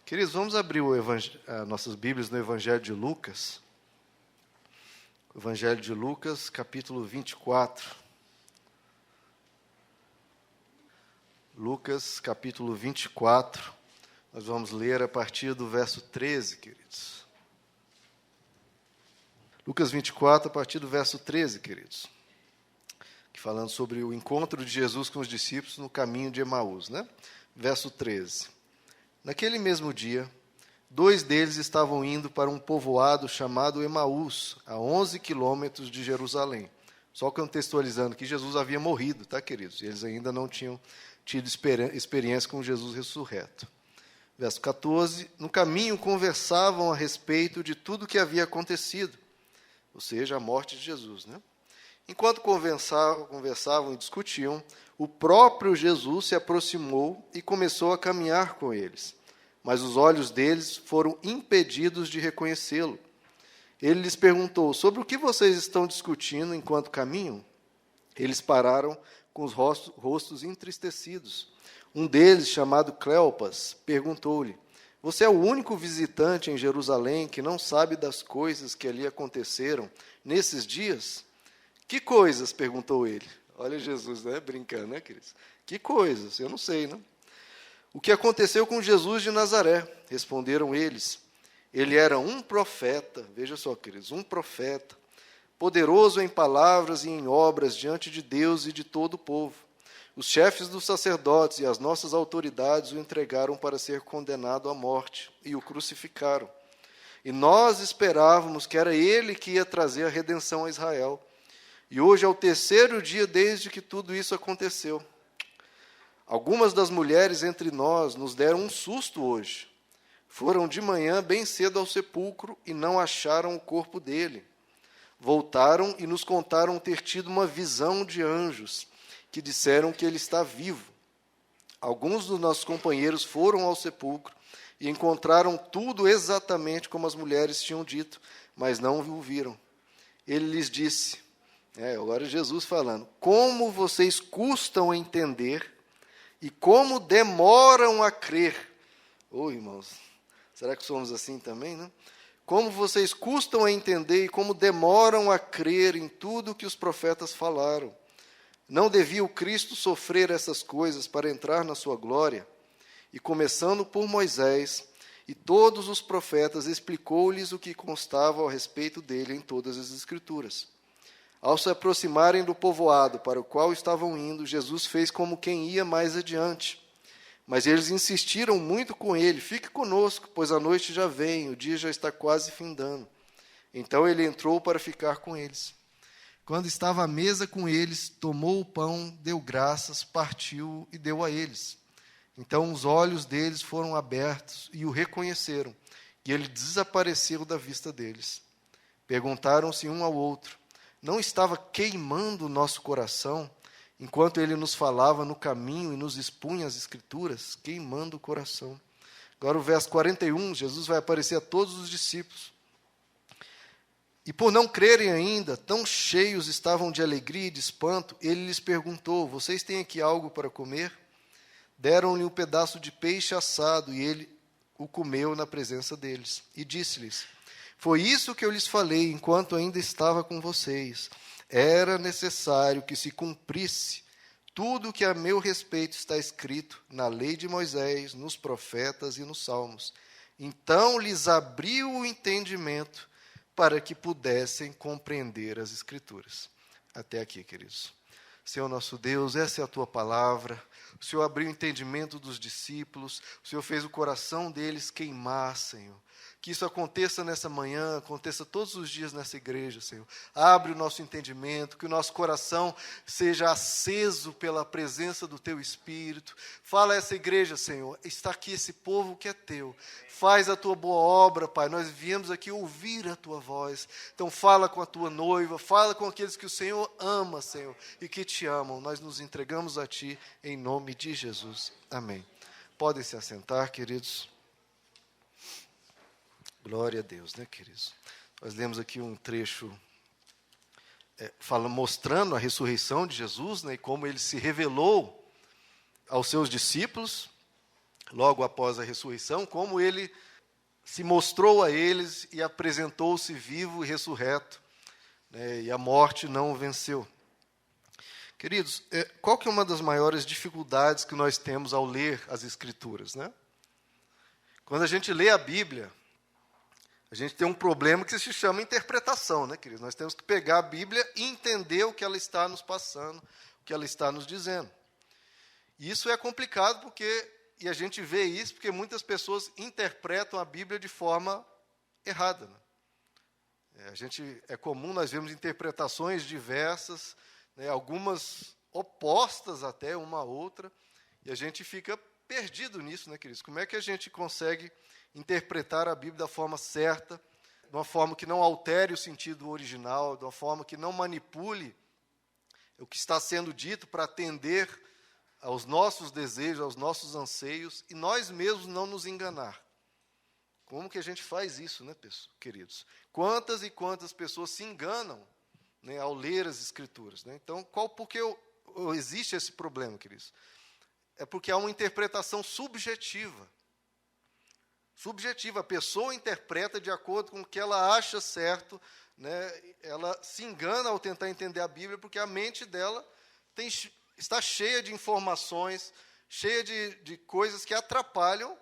Queridos, vamos abrir nossas Bíblias no Evangelho de Lucas. Evangelho de Lucas, capítulo 24. Lucas, capítulo 24. Nós vamos ler a partir do verso 13, queridos. Lucas 24, a partir do verso 13, queridos. Falando sobre o encontro de Jesus com os discípulos no caminho de Emaús, né? Verso 13. Naquele mesmo dia, 2 deles estavam indo para um povoado chamado Emaús, a 11 quilômetros de Jerusalém. Só contextualizando que Jesus havia morrido, tá, queridos? E eles ainda não tinham tido experiência com Jesus ressurreto. Verso 14. No caminho conversavam a respeito de tudo o que havia acontecido, ou seja, a morte de Jesus, né? Enquanto conversavam e discutiam, o próprio Jesus se aproximou e começou a caminhar com eles. Mas os olhos deles foram impedidos de reconhecê-lo. Ele lhes perguntou: sobre o que vocês estão discutindo enquanto caminham? Eles pararam com os rostos entristecidos. Um deles, chamado Cleopas, perguntou-lhe: você é o único visitante em Jerusalém que não sabe das coisas que ali aconteceram nesses dias? Que coisas? Perguntou ele. Olha Jesus, né? Brincando, né, queridos? Que coisas? Eu não sei, né? O que aconteceu com Jesus de Nazaré? Responderam eles. Ele era um profeta, veja só, queridos, um profeta, poderoso em palavras e em obras diante de Deus e de todo o povo. Os chefes dos sacerdotes e as nossas autoridades o entregaram para ser condenado à morte e o crucificaram. E nós esperávamos que era ele que ia trazer a redenção a Israel. E hoje é o 3º dia desde que tudo isso aconteceu. Algumas das mulheres entre nós nos deram um susto hoje. Foram de manhã bem cedo ao sepulcro e não acharam o corpo dele. Voltaram e nos contaram ter tido uma visão de anjos, que disseram que ele está vivo. Alguns dos nossos companheiros foram ao sepulcro e encontraram tudo exatamente como as mulheres tinham dito, mas não o viram. Ele lhes disse... agora Jesus falando: como vocês custam a entender e como demoram a crer. Irmãos, será que somos assim também, né? Como vocês custam a entender e como demoram a crer em tudo que os profetas falaram. Não devia o Cristo sofrer essas coisas para entrar na sua glória? E começando por Moisés e todos os profetas, explicou-lhes o que constava ao respeito dele em todas as Escrituras. Ao se aproximarem do povoado para o qual estavam indo, Jesus fez como quem ia mais adiante. Mas eles insistiram muito com ele: fique conosco, pois a noite já vem, o dia já está quase findando. Então ele entrou para ficar com eles. Quando estava à mesa com eles, tomou o pão, deu graças, partiu e deu a eles. Então os olhos deles foram abertos e o reconheceram, e ele desapareceu da vista deles. Perguntaram-se um ao outro: não estava queimando o nosso coração, enquanto ele nos falava no caminho e nos expunha as Escrituras? Queimando o coração. Agora o verso 41, Jesus vai aparecer a todos os discípulos. E por não crerem ainda, tão cheios estavam de alegria e de espanto, ele lhes perguntou: vocês têm aqui algo para comer? Deram-lhe um pedaço de peixe assado, e ele o comeu na presença deles. E disse-lhes: foi isso que eu lhes falei enquanto ainda estava com vocês. Era necessário que se cumprisse tudo o que a meu respeito está escrito na lei de Moisés, nos profetas e nos salmos. Então lhes abriu o entendimento para que pudessem compreender as Escrituras. Até aqui, queridos. Senhor nosso Deus, essa é a Tua palavra. O Senhor abriu o entendimento dos discípulos. O Senhor fez o coração deles queimar, Senhor. Que isso aconteça nessa manhã, aconteça todos os dias nessa igreja, Senhor. Abre o nosso entendimento, que o nosso coração seja aceso pela presença do Teu Espírito. Fala a essa igreja, Senhor, está aqui esse povo que é Teu. Faz a Tua boa obra, Pai. Nós viemos aqui ouvir a Tua voz. Então fala com a Tua noiva, fala com aqueles que o Senhor ama, Senhor, e que Te amam. Nós nos entregamos a Ti, em nome de Jesus. Amém. Podem se assentar, queridos. Glória a Deus, né, queridos? Nós lemos aqui um trecho mostrando a ressurreição de Jesus, né, e como ele se revelou aos seus discípulos. logo após a ressurreição, como ele se mostrou a eles e apresentou-se vivo e ressurreto, né, e a morte não o venceu. Queridos, qual que é uma das maiores dificuldades que nós temos ao ler as Escrituras, né? Quando a gente lê a Bíblia, a gente tem um problema que se chama interpretação, né, queridos? Nós temos que pegar a Bíblia e entender o que ela está nos passando, o que ela está nos dizendo. E isso é complicado e a gente vê isso porque muitas pessoas interpretam a Bíblia de forma errada, né? É comum nós vermos interpretações diversas, né, algumas opostas até uma à outra, e a gente fica perdido nisso, né, queridos? Como é que a gente consegue interpretar a Bíblia da forma certa, de uma forma que não altere o sentido original, de uma forma que não manipule o que está sendo dito para atender aos nossos desejos, aos nossos anseios, e nós mesmos não nos enganar? Como que a gente faz isso, né, queridos? Quantas e quantas pessoas se enganam, né, ao ler as Escrituras, né? Então, por que existe esse problema, queridos? É porque há uma interpretação subjetiva. Subjetiva, a pessoa interpreta de acordo com o que ela acha certo, né? Ela se engana ao tentar entender a Bíblia, porque a mente dela está cheia de informações, cheia de coisas que atrapalham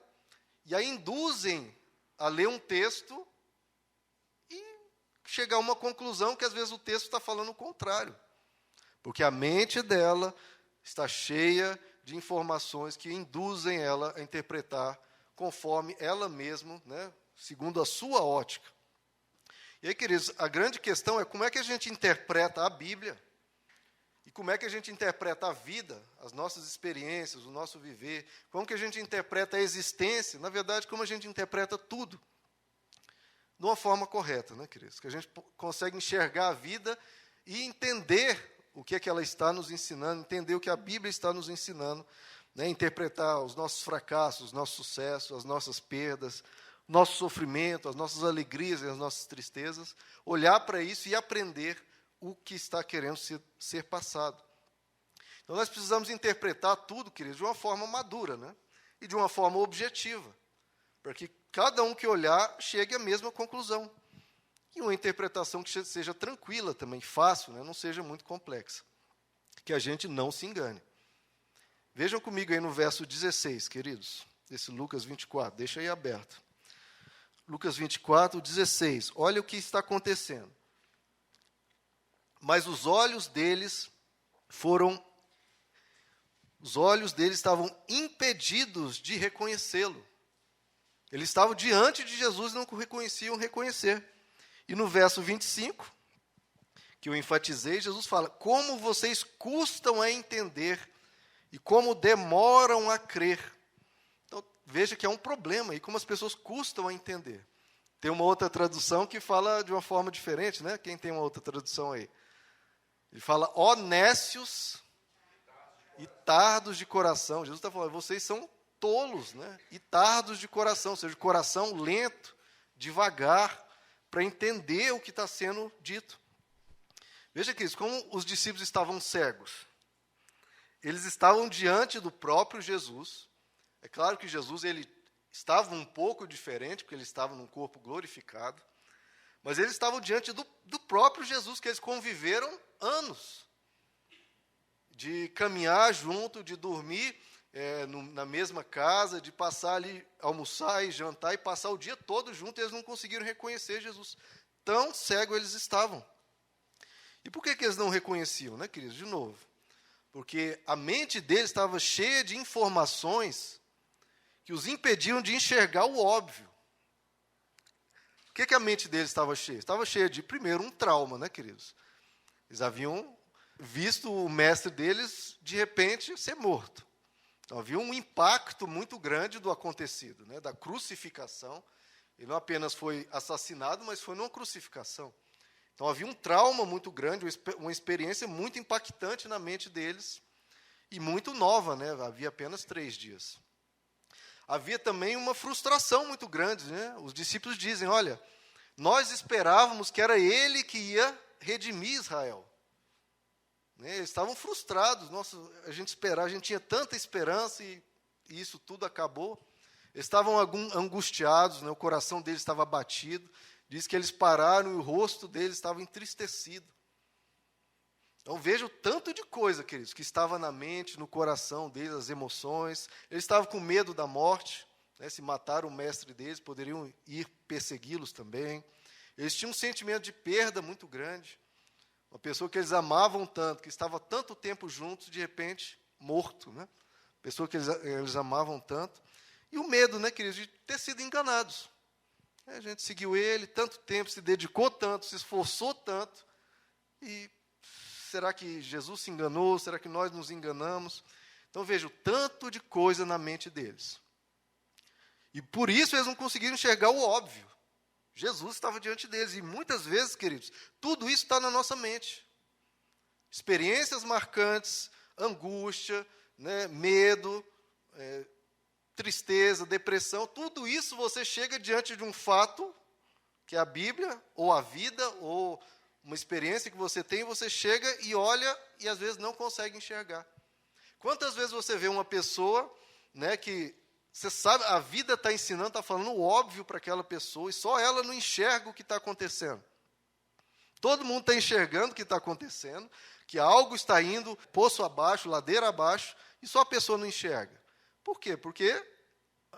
e a induzem a ler um texto e chegar a uma conclusão que às vezes o texto está falando o contrário. Porque a mente dela está cheia de informações que induzem ela a interpretar conforme ela mesma, né, segundo a sua ótica. E aí, queridos, a grande questão é como é que a gente interpreta a Bíblia e como é que a gente interpreta a vida, as nossas experiências, o nosso viver, como que a gente interpreta a existência, na verdade, como a gente interpreta tudo de uma forma correta, né, queridos? Que a gente consegue enxergar a vida e entender o que é que ela está nos ensinando, entender o que a Bíblia está nos ensinando, né, interpretar os nossos fracassos, os nossos sucessos, as nossas perdas, o nosso sofrimento, as nossas alegrias e as nossas tristezas, olhar para isso e aprender o que está querendo ser passado. Então, nós precisamos interpretar tudo, queridos, de uma forma madura, né, e de uma forma objetiva, para que cada um que olhar chegue à mesma conclusão. E uma interpretação que seja tranquila também, fácil, né, não seja muito complexa. Que a gente não se engane. Vejam comigo aí no verso 16, queridos, desse Lucas 24, deixa aí aberto. Lucas 24, 16, olha o que está acontecendo. Mas os olhos deles estavam impedidos de reconhecê-lo. Eles estavam diante de Jesus e não reconheciam reconhecer. E no verso 25, que eu enfatizei, Jesus fala, como vocês custam a entender e como demoram a crer. Então, veja que é um problema aí, como as pessoas custam a entender. Tem uma outra tradução que fala de uma forma diferente, né? Quem tem uma outra tradução aí? Ele fala, ó nécios e tardos de coração. Jesus está falando, vocês são tolos, né? E tardos de coração, ou seja, coração lento, devagar, para entender o que está sendo dito. Veja, queridos, como os discípulos estavam cegos. Eles estavam diante do próprio Jesus. É claro que Jesus ele estava um pouco diferente, porque ele estava num corpo glorificado, mas eles estavam diante do próprio Jesus, que eles conviveram anos, de caminhar junto, de dormir na mesma casa, de passar ali, almoçar e jantar e passar o dia todo junto, e eles não conseguiram reconhecer Jesus. Tão cegos eles estavam. E por que eles não reconheciam, né, queridos? De novo, porque a mente deles estava cheia de informações que os impediam de enxergar o óbvio. O que a mente deles estava cheia? Estava cheia de, primeiro, um trauma, né, queridos? Eles haviam visto o mestre deles, de repente, ser morto. Então, havia um impacto muito grande do acontecido, né, da crucificação. Ele não apenas foi assassinado, mas foi numa crucificação. Então, havia um trauma muito grande, uma experiência muito impactante na mente deles, e muito nova, né? Havia apenas 3 dias. Havia também uma frustração muito grande, né? Os discípulos dizem, olha, nós esperávamos que era ele que ia redimir Israel. Né? Eles estavam frustrados, nossa, a gente tinha tanta esperança e e isso tudo acabou. Eles estavam angustiados, né? O coração deles estava abatido. Diz que eles pararam e o rosto deles estava entristecido. Então veja o tanto de coisa, queridos, que estava na mente, no coração deles, as emoções. Eles estavam com medo da morte, né? Se mataram o mestre deles, poderiam ir persegui-los também. Eles tinham um sentimento de perda muito grande. Uma pessoa que eles amavam tanto, que estava tanto tempo juntos, de repente, morto, né? Pessoa que eles amavam tanto. E o medo, né, queridos, de ter sido enganados. A gente seguiu ele tanto tempo, se dedicou tanto, se esforçou tanto, e será que Jesus se enganou? Será que nós nos enganamos? Então, veja, o tanto de coisa na mente deles. E por isso eles não conseguiram enxergar o óbvio. Jesus estava diante deles. E muitas vezes, queridos, tudo isso está na nossa mente. Experiências marcantes, angústia, né, medo, tristeza, depressão, tudo isso você chega diante de um fato, que é a Bíblia, ou a vida, ou uma experiência que você tem, você chega e olha e às vezes não consegue enxergar. Quantas vezes você vê uma pessoa, né, que você sabe, a vida está ensinando, está falando o óbvio para aquela pessoa, e só ela não enxerga o que está acontecendo. Todo mundo está enxergando o que está acontecendo, que algo está indo poço abaixo, ladeira abaixo, e só a pessoa não enxerga. Por quê? Porque,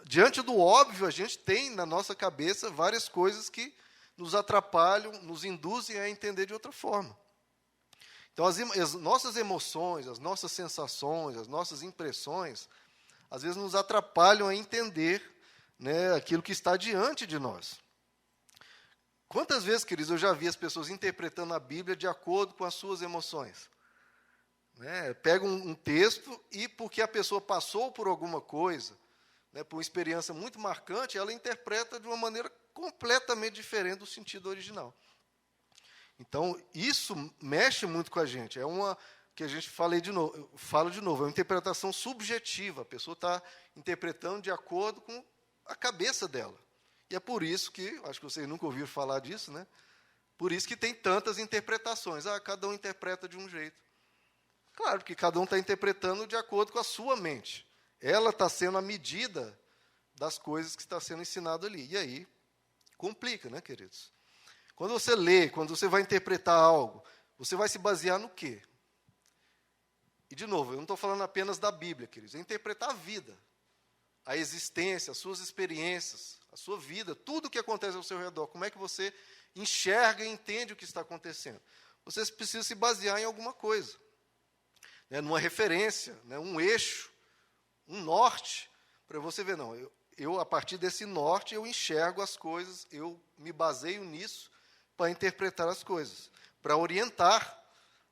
diante do óbvio, a gente tem na nossa cabeça várias coisas que nos atrapalham, nos induzem a entender de outra forma. Então, as nossas emoções, as nossas sensações, as nossas impressões, às vezes nos atrapalham a entender, né, aquilo que está diante de nós. Quantas vezes, queridos, eu já vi as pessoas interpretando a Bíblia de acordo com as suas emoções? Né, pega um texto e, porque a pessoa passou por alguma coisa, né, por uma experiência muito marcante, ela interpreta de uma maneira completamente diferente do sentido original. Então, isso mexe muito com a gente. É uma que a gente falo de novo, é uma interpretação subjetiva. A pessoa está interpretando de acordo com a cabeça dela. E é por isso que, acho que vocês nunca ouviram falar disso, né? Por isso que tem tantas interpretações. Cada um interpreta de um jeito. Claro, porque cada um está interpretando de acordo com a sua mente. Ela está sendo a medida das coisas que está sendo ensinado ali. E aí, complica, né, queridos? Quando você lê, quando você vai interpretar algo, você vai se basear no quê? E, de novo, eu não estou falando apenas da Bíblia, queridos. É interpretar a vida, a existência, as suas experiências, a sua vida, tudo o que acontece ao seu redor. Como é que você enxerga e entende o que está acontecendo? Você precisa se basear em alguma coisa. Né, numa referência, né, um eixo, um norte, para você ver, não, eu, a partir desse norte, eu enxergo as coisas, eu me baseio nisso para interpretar as coisas, para orientar,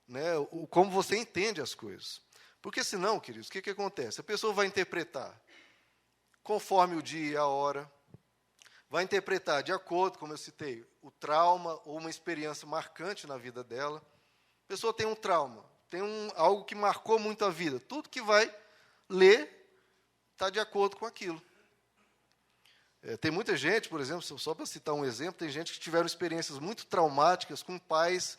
né, como você entende as coisas. Porque senão, queridos, o que acontece? A pessoa vai interpretar conforme o dia e a hora, vai interpretar de acordo, como eu citei, o trauma ou uma experiência marcante na vida dela. A pessoa tem um trauma, tem algo que marcou muito a vida. Tudo que vai ler está de acordo com aquilo. Tem muita gente, por exemplo, só para citar um exemplo, tem gente que tiveram experiências muito traumáticas com pais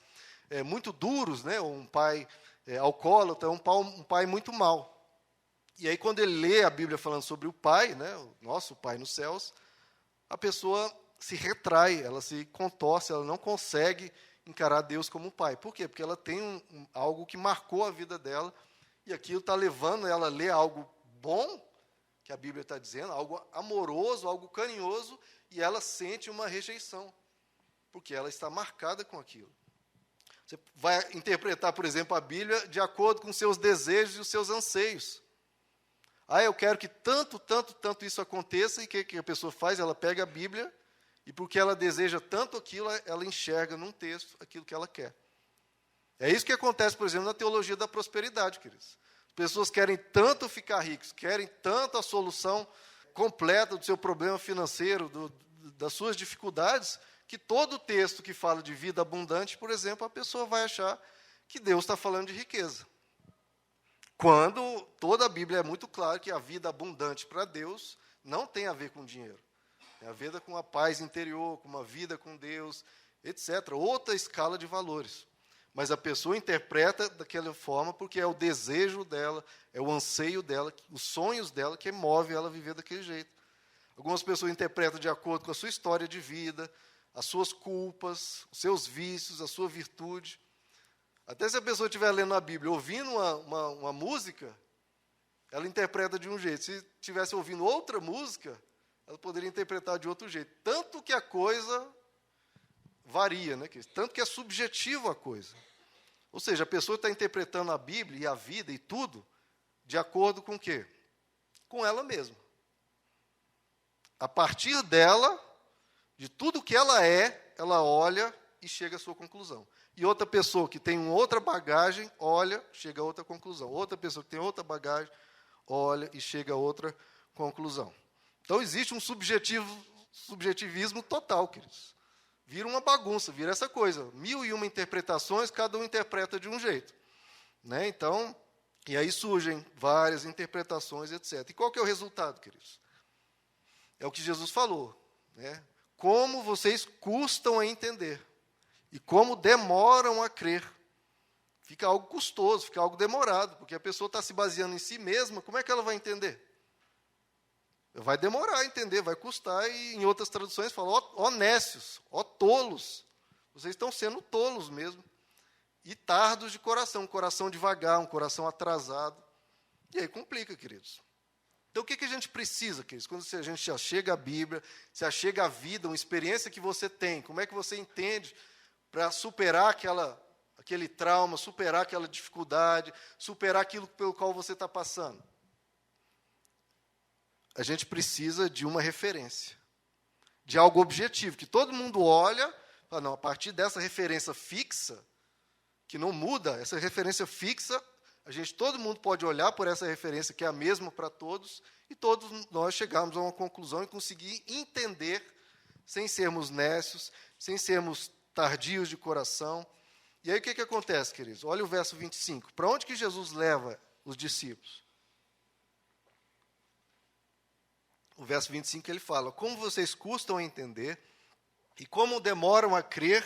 muito duros, né? Ou um pai alcoólatra, um pai muito mau. E aí, quando ele lê a Bíblia falando sobre o pai, né, o nosso pai nos céus, a pessoa se retrai, ela se contorce, ela não consegue encarar Deus como pai. Por quê? Porque ela tem algo que marcou a vida dela, e aquilo está levando ela a ler algo bom, que a Bíblia está dizendo, algo amoroso, algo carinhoso, e ela sente uma rejeição, porque ela está marcada com aquilo. Você vai interpretar, por exemplo, a Bíblia de acordo com os seus desejos e os seus anseios. Eu quero que tanto isso aconteça, e o que a pessoa faz? Ela pega a Bíblia, e porque ela deseja tanto aquilo, ela enxerga num texto aquilo que ela quer. É isso que acontece, por exemplo, na teologia da prosperidade, queridos. As pessoas querem tanto ficar ricos, querem tanto a solução completa do seu problema financeiro, das suas dificuldades, que todo texto que fala de vida abundante, por exemplo, a pessoa vai achar que Deus está falando de riqueza. Quando toda a Bíblia é muito clara que a vida abundante para Deus não tem a ver com dinheiro. Tem a ver com a paz interior, com uma vida com Deus, etc. Outra escala de valores. mas a pessoa interpreta daquela forma porque é o desejo dela, é o anseio dela, os sonhos dela que move ela a viver daquele jeito. Algumas pessoas interpretam de acordo com a sua história de vida, as suas culpas, os seus vícios, a sua virtude. Até se a pessoa estiver lendo a Bíblia, ouvindo uma música, ela interpreta de um jeito. Se estivesse ouvindo outra música, ela poderia interpretar de outro jeito. Tanto que a coisa varia, né? Tanto que é subjetivo a coisa. Ou seja, a pessoa está interpretando a Bíblia e a vida e tudo de acordo com o quê? Com ela mesma. A partir dela, de tudo que ela é, ela olha e chega à sua conclusão. E outra pessoa que tem outra bagagem, olha, chega a outra conclusão. Outra pessoa que tem outra bagagem, olha e chega a outra conclusão. Então, existe um subjetivismo total, queridos. Vira uma bagunça, vira essa coisa. 1001 interpretações, cada um interpreta de um jeito. Né? Então, e aí surgem várias interpretações, etc. E qual que é o resultado, queridos? É o que Jesus falou. Né? Como vocês custam a entender. E como demoram a crer. Fica algo custoso, fica algo demorado, porque a pessoa está se baseando em si mesma, como é que ela vai entender? Vai demorar a entender, vai custar, e em outras traduções fala, ó nécios, ó tolos, vocês estão sendo tolos mesmo, e tardos de coração, um coração devagar, um coração atrasado, e aí complica, queridos. Então, o que a gente precisa, queridos? Quando a gente já chega à Bíblia, se achega à vida, uma experiência que você tem, como é que você entende para superar aquele trauma, superar aquela dificuldade, superar aquilo pelo qual você está passando? A gente precisa de uma referência, de algo objetivo, que todo mundo olha, fala, não, a partir dessa referência fixa, que não muda, essa referência fixa, todo mundo pode olhar por essa referência, que é a mesma para todos, e todos nós chegarmos a uma conclusão e conseguir entender, sem sermos nécios, sem sermos tardios de coração. E aí o que acontece, queridos? Olha o verso 25. Para onde que Jesus leva os discípulos? O verso 25 ele fala, como vocês custam a entender e como demoram a crer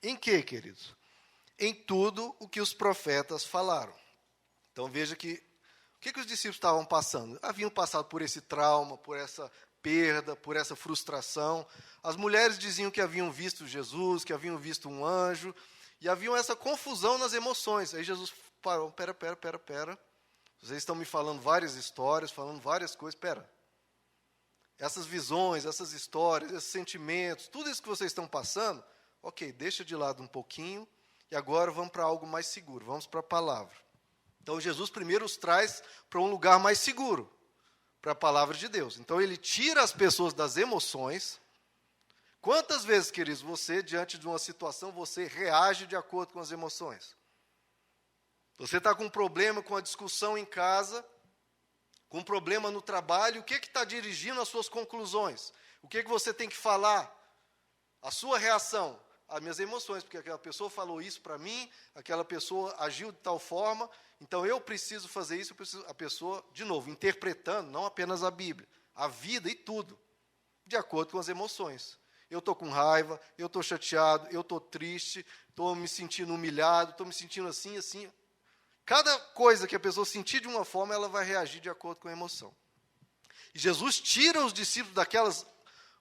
em quê, queridos? Em tudo o que os profetas falaram. Então veja que o que os discípulos estavam passando? Haviam passado por esse trauma, por essa perda, por essa frustração. As mulheres diziam que haviam visto Jesus, que haviam visto um anjo, e haviam essa confusão nas emoções. Aí Jesus parou, pera. Vocês estão me falando várias histórias, falando várias coisas, essas visões, essas histórias, esses sentimentos, tudo isso que vocês estão passando, ok, deixa de lado um pouquinho, e agora vamos para algo mais seguro, vamos para a palavra. Então, Jesus primeiro os traz para um lugar mais seguro, para a palavra de Deus. Então, ele tira as pessoas das emoções. Quantas vezes, queridos, você, diante de uma situação, você reage de acordo com as emoções? Você está com um problema, com a discussão em casa, com um problema no trabalho, o que está dirigindo as suas conclusões? O que você tem que falar? A sua reação? As minhas emoções, porque aquela pessoa falou isso para mim, aquela pessoa agiu de tal forma, então eu preciso fazer isso, a pessoa, de novo, interpretando, não apenas a Bíblia, a vida e tudo, de acordo com as emoções. Eu estou com raiva, eu estou chateado, eu estou triste, estou me sentindo humilhado, estou me sentindo assim. Cada coisa que a pessoa sentir de uma forma, ela vai reagir de acordo com a emoção. E Jesus tira os discípulos daquelas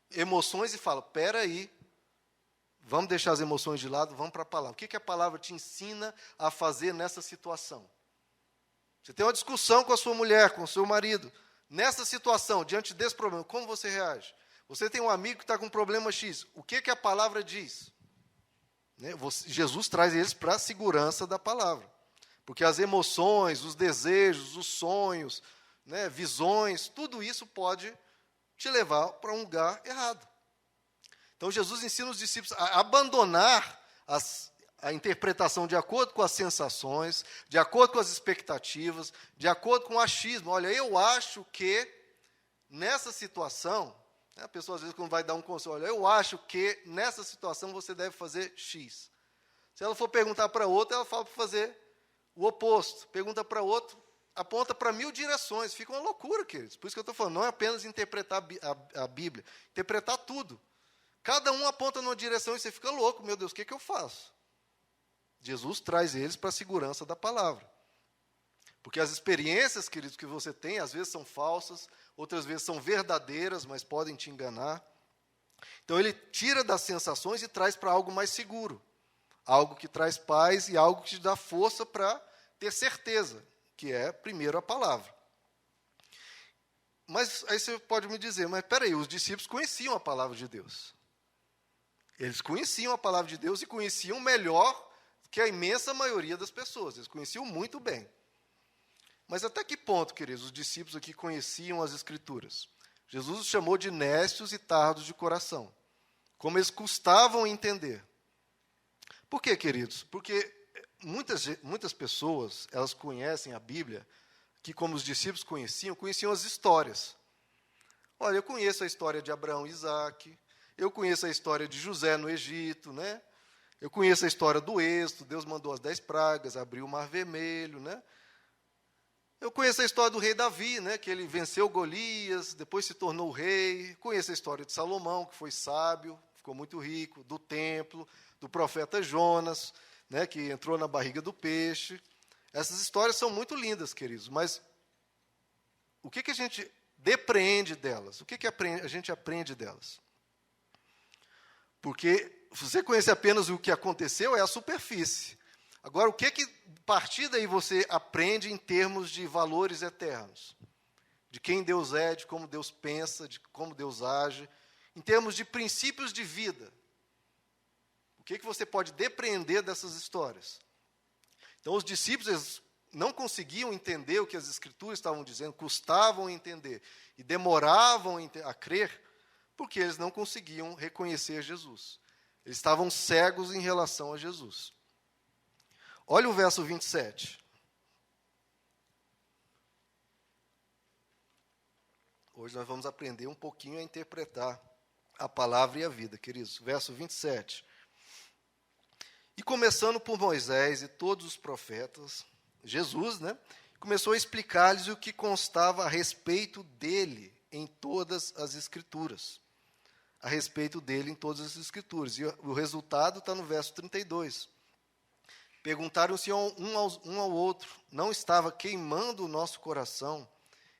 emoções e fala, espera aí, vamos deixar as emoções de lado, vamos para a palavra. O que a palavra te ensina a fazer nessa situação? Você tem uma discussão com a sua mulher, com o seu marido. Nessa situação, diante desse problema, como você reage? Você tem um amigo que está com um problema X. O que a palavra diz? Jesus traz eles para a segurança da palavra. Porque as emoções, os desejos, os sonhos, visões, tudo isso pode te levar para um lugar errado. Então, Jesus ensina os discípulos a abandonar a interpretação de acordo com as sensações, de acordo com as expectativas, de acordo com o achismo. Olha, eu acho que nessa situação, a pessoa às vezes quando vai dar um conselho, olha, eu acho que nessa situação você deve fazer X. Se ela for perguntar para outra, ela fala para fazer o oposto. Pergunta para outro, aponta para 1000 direções. Fica uma loucura, queridos. Por isso que eu estou falando, não é apenas interpretar a Bíblia, interpretar tudo. Cada um aponta numa direção e você fica louco, meu Deus, o que eu faço? Jesus traz eles para a segurança da palavra. Porque as experiências, queridos, que você tem, às vezes são falsas, outras vezes são verdadeiras, mas podem te enganar. Então, ele tira das sensações e traz para algo mais seguro. Algo que traz paz e algo que te dá força para ter certeza, que é, primeiro, a palavra. Mas aí você pode me dizer, mas peraí, os discípulos conheciam a palavra de Deus. Eles conheciam a palavra de Deus e conheciam melhor que a imensa maioria das pessoas. Eles conheciam muito bem. Mas até que ponto, queridos, os discípulos aqui conheciam as Escrituras? Jesus os chamou de nécios e tardos de coração. Como eles custavam entender. Por quê, queridos? Porque muitas pessoas, elas conhecem a Bíblia, que como os discípulos conheciam as histórias. Olha, eu conheço a história de Abraão e Isaac, eu conheço a história de José no Egito, né? Eu conheço a história do Êxodo, Deus mandou as 10 pragas, abriu o Mar Vermelho, né? Eu conheço a história do rei Davi, né, que ele venceu Golias, depois se tornou rei. Conheço a história de Salomão, que foi sábio, ficou muito rico, do templo, do profeta Jonas, né, que entrou na barriga do peixe. Essas histórias são muito lindas, queridos, mas o que a gente depreende delas? O que a gente aprende delas? Porque se você conhecer apenas o que aconteceu, é a superfície. Agora, o que a partir daí você aprende em termos de valores eternos? De quem Deus é, de como Deus pensa, de como Deus age, em termos de princípios de vida. O que você pode depreender dessas histórias? Então, os discípulos eles não conseguiam entender o que as Escrituras estavam dizendo, custavam a entender e demoravam a crer, porque eles não conseguiam reconhecer Jesus. Eles estavam cegos em relação a Jesus. Olha o verso 27. Hoje nós vamos aprender um pouquinho a interpretar a palavra e a vida, queridos. Verso 27. E começando por Moisés e todos os profetas, Jesus, né, começou a explicar-lhes o que constava a respeito dele em todas as Escrituras. A respeito dele em todas as Escrituras. E o resultado está no verso 32. Perguntaram-se um ao outro, não estava queimando o nosso coração,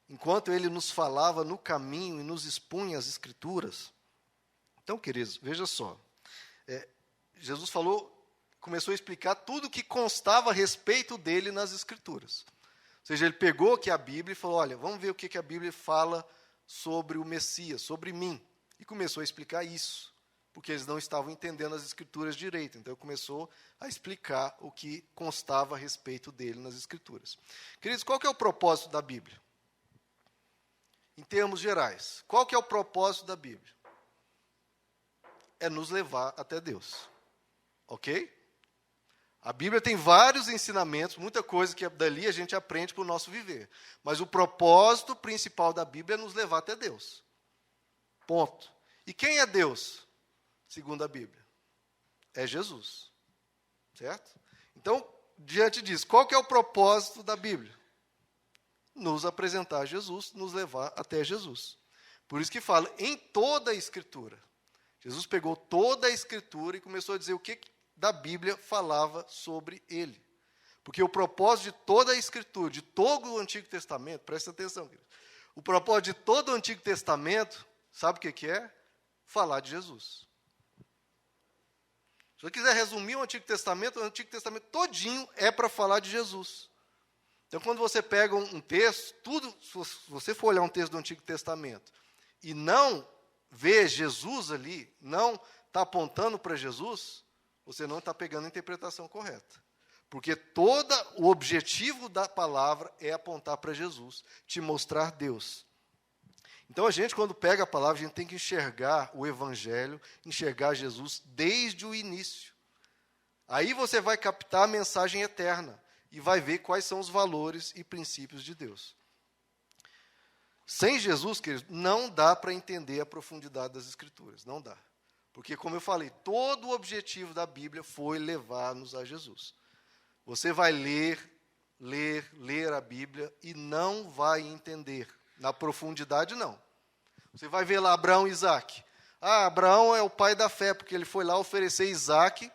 enquanto ele nos falava no caminho e nos expunha as Escrituras? Então, queridos, veja só. Jesus começou a explicar tudo o que constava a respeito dele nas Escrituras. Ou seja, ele pegou aqui a Bíblia e falou, olha, vamos ver o que a Bíblia fala sobre o Messias, sobre mim. E começou a explicar isso. Porque eles não estavam entendendo as Escrituras direito. Então, começou a explicar o que constava a respeito dele nas Escrituras. Queridos, qual que é o propósito da Bíblia? Em termos gerais, qual que é o propósito da Bíblia? É nos levar até Deus. Ok? A Bíblia tem vários ensinamentos, muita coisa que dali a gente aprende para o nosso viver. Mas o propósito principal da Bíblia é nos levar até Deus. Ponto. E quem é Deus? Segundo a Bíblia, é Jesus, certo? Então, diante disso, qual que é o propósito da Bíblia? Nos apresentar Jesus, nos levar até Jesus. Por isso que fala em toda a Escritura. Jesus pegou toda a Escritura e começou a dizer o que da Bíblia falava sobre ele. Porque o propósito de toda a Escritura, de todo o Antigo Testamento, presta atenção, querido, o propósito de todo o Antigo Testamento, sabe o que é? Falar de Jesus. Se você quiser resumir o Antigo Testamento todinho é para falar de Jesus. Então, quando você pega um texto, se você for olhar um texto do Antigo Testamento e não vê Jesus ali, não está apontando para Jesus, você não está pegando a interpretação correta. Porque todo o objetivo da palavra é apontar para Jesus, te mostrar Deus. Então, a gente, quando pega a palavra, a gente tem que enxergar o Evangelho, enxergar Jesus desde o início. Aí você vai captar a mensagem eterna e vai ver quais são os valores e princípios de Deus. Sem Jesus, queridos, não dá para entender a profundidade das Escrituras, não dá. Porque, como eu falei, todo o objetivo da Bíblia foi levar-nos a Jesus. Você vai ler a Bíblia e não vai entender. Na profundidade, não. Você vai ver lá Abraão e Isaac. Abraão é o pai da fé, porque ele foi lá oferecer Isaac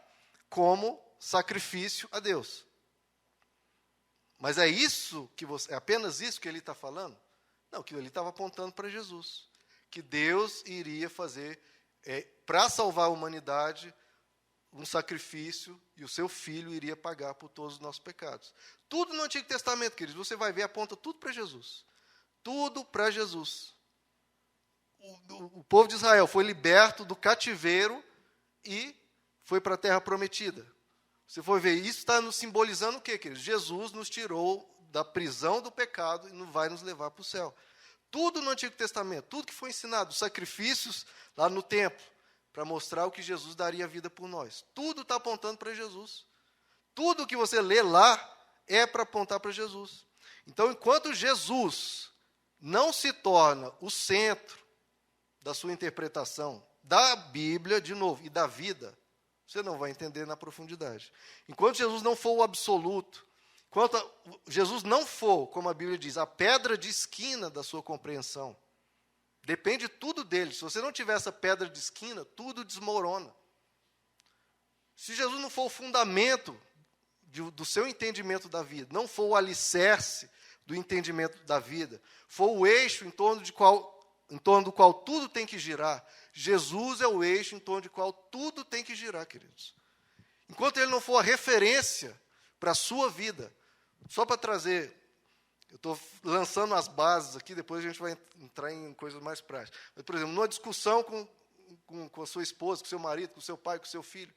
como sacrifício a Deus. Mas é isso que é apenas isso que ele está falando? Não, que ele estava apontando para Jesus. Que Deus iria fazer, para salvar a humanidade, um sacrifício, e o seu Filho iria pagar por todos os nossos pecados. Tudo no Antigo Testamento, queridos, você vai ver, aponta tudo para Jesus. Tudo para Jesus. O povo de Israel foi liberto do cativeiro e foi para a terra prometida. Você for ver, isso está nos simbolizando o quê, queridos? Jesus nos tirou da prisão do pecado e vai nos levar para o céu. Tudo no Antigo Testamento, tudo que foi ensinado, os sacrifícios lá no templo, para mostrar o que Jesus daria vida por nós. Tudo está apontando para Jesus. Tudo que você lê lá é para apontar para Jesus. Então, enquanto Jesus não se torna o centro da sua interpretação da Bíblia, de novo, e da vida, você não vai entender na profundidade. Enquanto Jesus não for o absoluto, enquanto Jesus não for, como a Bíblia diz, a pedra de esquina da sua compreensão, depende tudo dele. Se você não tiver essa pedra de esquina, tudo desmorona. Se Jesus não for o fundamento do seu entendimento da vida, não for o alicerce do entendimento da vida, for o eixo em torno do qual tudo tem que girar, Jesus é o eixo em torno do qual tudo tem que girar, queridos. Enquanto ele não for a referência para a sua vida, só para trazer, eu estou lançando as bases aqui, depois a gente vai entrar em coisas mais práticas. Mas, por exemplo, numa discussão com a sua esposa, com o seu marido, com o seu pai, com o seu filho,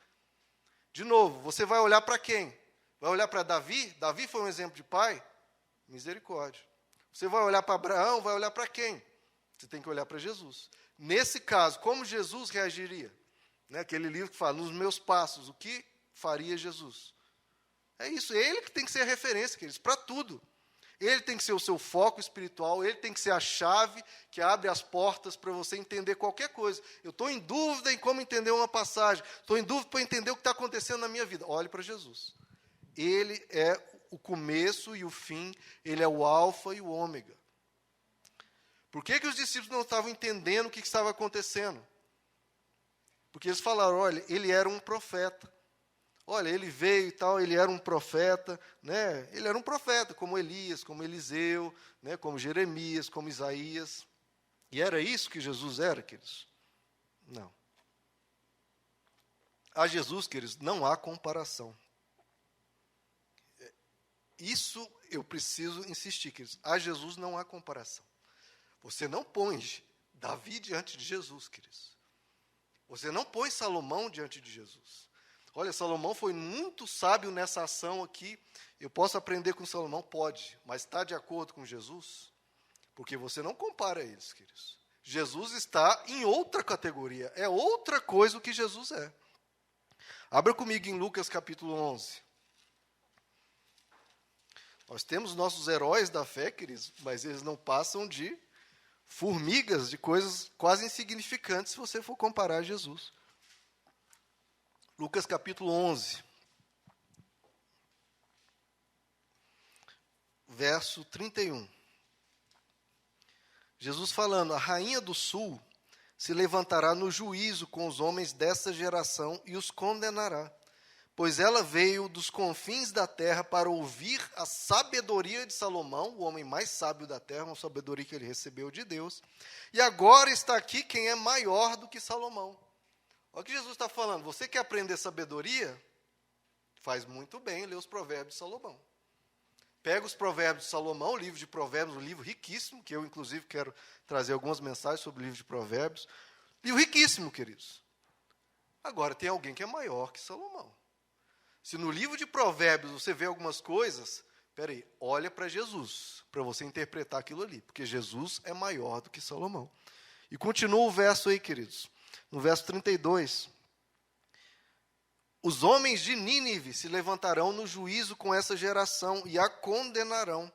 de novo, você vai olhar para quem? Vai olhar para Davi? Davi foi um exemplo de pai? Misericórdia. Você vai olhar para Abraão? Vai olhar para quem? Você tem que olhar para Jesus. Nesse caso, como Jesus reagiria? Né, aquele livro que fala, nos meus passos, o que faria Jesus? É isso, ele que tem que ser a referência, queridos, para tudo. Ele tem que ser o seu foco espiritual, ele tem que ser a chave que abre as portas para você entender qualquer coisa. Eu estou em dúvida em como entender uma passagem, estou em dúvida para entender o que está acontecendo na minha vida. Olhe para Jesus. Ele é o começo e o fim, ele é o alfa e o ômega. Por que os discípulos não estavam entendendo o que estava acontecendo? Porque eles falaram, olha, ele era um profeta. Olha, ele veio e tal, ele era um profeta, né? Ele era um profeta, como Elias, como Eliseu, né? Como Jeremias, como Isaías. E era isso que Jesus era, queridos? Não. A Jesus, queridos, não há comparação. Isso eu preciso insistir, queridos. A Jesus não há comparação. Você não põe Davi diante de Jesus, queridos. Você não põe Salomão diante de Jesus. Olha, Salomão foi muito sábio nessa ação aqui. Eu posso aprender com Salomão? Pode. Mas está de acordo com Jesus? Porque você não compara eles, queridos. Jesus está em outra categoria. É outra coisa o que Jesus é. Abra comigo em Lucas capítulo 11. Nós temos nossos heróis da fé, queridos, mas eles não passam de formigas, de coisas quase insignificantes, se você for comparar a Jesus. Lucas capítulo 11, verso 31. Jesus falando, a rainha do sul se levantará no juízo com os homens desta geração e os condenará, pois ela veio dos confins da terra para ouvir a sabedoria de Salomão, o homem mais sábio da terra, uma sabedoria que ele recebeu de Deus, e agora está aqui quem é maior do que Salomão. Olha o que Jesus está falando. Você quer aprender sabedoria? Faz muito bem ler os provérbios de Salomão. Pega os provérbios de Salomão, o livro de provérbios, um livro riquíssimo, que eu, inclusive, quero trazer algumas mensagens sobre o livro de provérbios. Livro riquíssimo, queridos. Agora, tem alguém que é maior que Salomão. Se no livro de provérbios você vê algumas coisas, peraí, olha para Jesus, para você interpretar aquilo ali, porque Jesus é maior do que Salomão. E continua o verso aí, queridos. No verso 32, os homens de Nínive se levantarão no juízo com essa geração e a condenarão,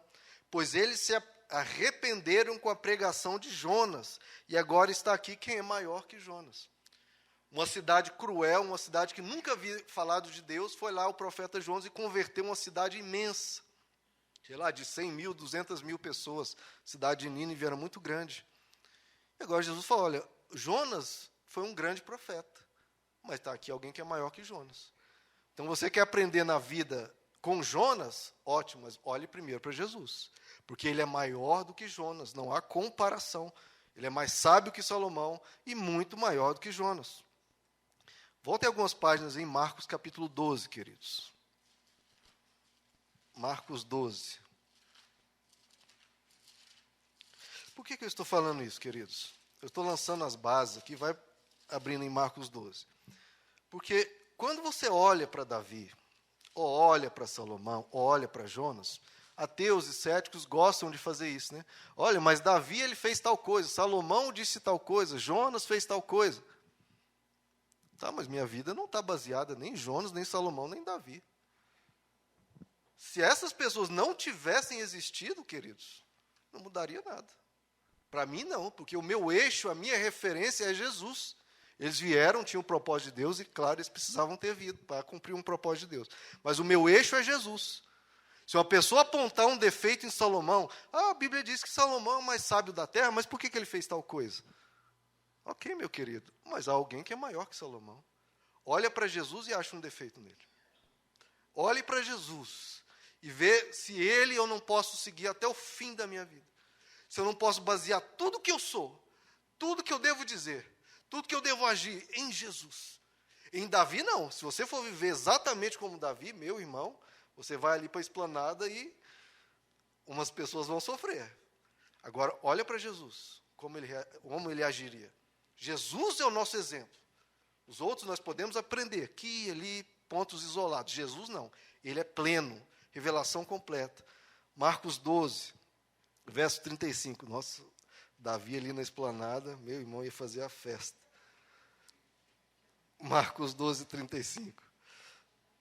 pois eles se arrependeram com a pregação de Jonas, e agora está aqui quem é maior que Jonas. Uma cidade cruel, uma cidade que nunca havia falado de Deus, foi lá o profeta Jonas e converteu uma cidade imensa, sei lá, de 100 mil, 200 mil pessoas. A cidade de Nínive era muito grande. E agora Jesus fala, olha, Jonas foi um grande profeta, mas está aqui alguém que é maior que Jonas. Então, você quer aprender na vida com Jonas? Ótimo, mas olhe primeiro para Jesus. Porque ele é maior do que Jonas, não há comparação. Ele é mais sábio que Salomão e muito maior do que Jonas. Voltem algumas páginas em Marcos capítulo 12, queridos. Marcos 12. Por que eu estou falando isso, queridos? Eu estou lançando as bases aqui, vai abrindo em Marcos 12. Porque quando você olha para Davi, ou olha para Salomão, ou olha para Jonas, ateus e céticos gostam de fazer isso, né? Olha, mas Davi ele fez tal coisa, Salomão disse tal coisa, Jonas fez tal coisa. Tá, mas minha vida não está baseada nem em Jonas, nem em Salomão, nem em Davi. Se essas pessoas não tivessem existido, queridos, não mudaria nada. Para mim, não, porque o meu eixo, a minha referência é Jesus. Eles vieram, tinham o propósito de Deus, e claro, eles precisavam ter vindo para cumprir um propósito de Deus. Mas o meu eixo é Jesus. Se uma pessoa apontar um defeito em Salomão, a Bíblia diz que Salomão é o mais sábio da terra, mas por que ele fez tal coisa? Ok, meu querido, mas há alguém que é maior que Salomão. Olha para Jesus e acha um defeito nele. Olhe para Jesus e vê se ele eu não posso seguir até o fim da minha vida. Se eu não posso basear tudo que eu sou, tudo que eu devo dizer, tudo que eu devo agir em Jesus. Em Davi, não. Se você for viver exatamente como Davi, meu irmão, você vai ali para a esplanada e umas pessoas vão sofrer. Agora, olha para Jesus, como ele agiria. Jesus é o nosso exemplo. Os outros nós podemos aprender aqui e ali, pontos isolados. Jesus não. Ele é pleno, revelação completa. Marcos 12, verso 35. Nossa, Davi ali na esplanada, meu irmão ia fazer a festa. Marcos 12, 35.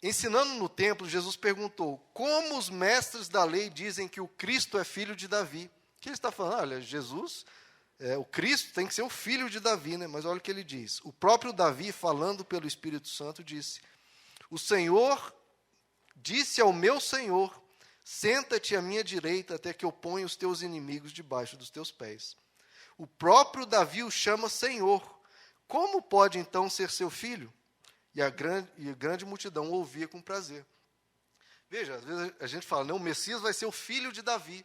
Ensinando no templo, Jesus perguntou, como os mestres da lei dizem que o Cristo é filho de Davi? O que ele está falando? Olha, Jesus, o Cristo tem que ser o filho de Davi, né? Mas olha o que ele diz. O próprio Davi, falando pelo Espírito Santo, disse, o Senhor disse ao meu Senhor, senta-te à minha direita até que eu ponha os teus inimigos debaixo dos teus pés. O próprio Davi o chama Senhor. Como pode então ser seu filho? E a grande multidão o ouvia com prazer. Veja, às vezes a gente fala, não, o Messias vai ser o filho de Davi.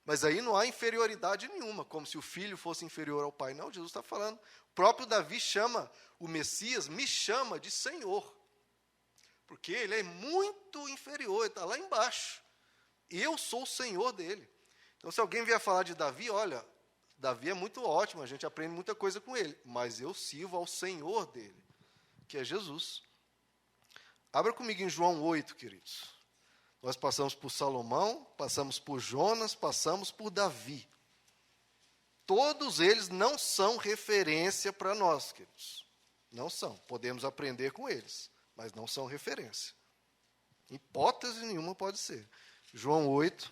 Mas aí não há inferioridade nenhuma, como se o filho fosse inferior ao pai. Não, Jesus está falando. O próprio Davi chama o Messias, me chama de Senhor. Porque ele é muito inferior, ele está lá embaixo. Eu sou o Senhor dele. Então, se alguém vier falar de Davi, olha, Davi é muito ótimo, a gente aprende muita coisa com ele. Mas eu sirvo ao Senhor dele, que é Jesus. Abra comigo em João 8, queridos. Nós passamos por Salomão, passamos por Jonas, passamos por Davi. Todos eles não são referência para nós, queridos. Não são. Podemos aprender com eles, mas não são referência. Hipótese nenhuma pode ser. João 8,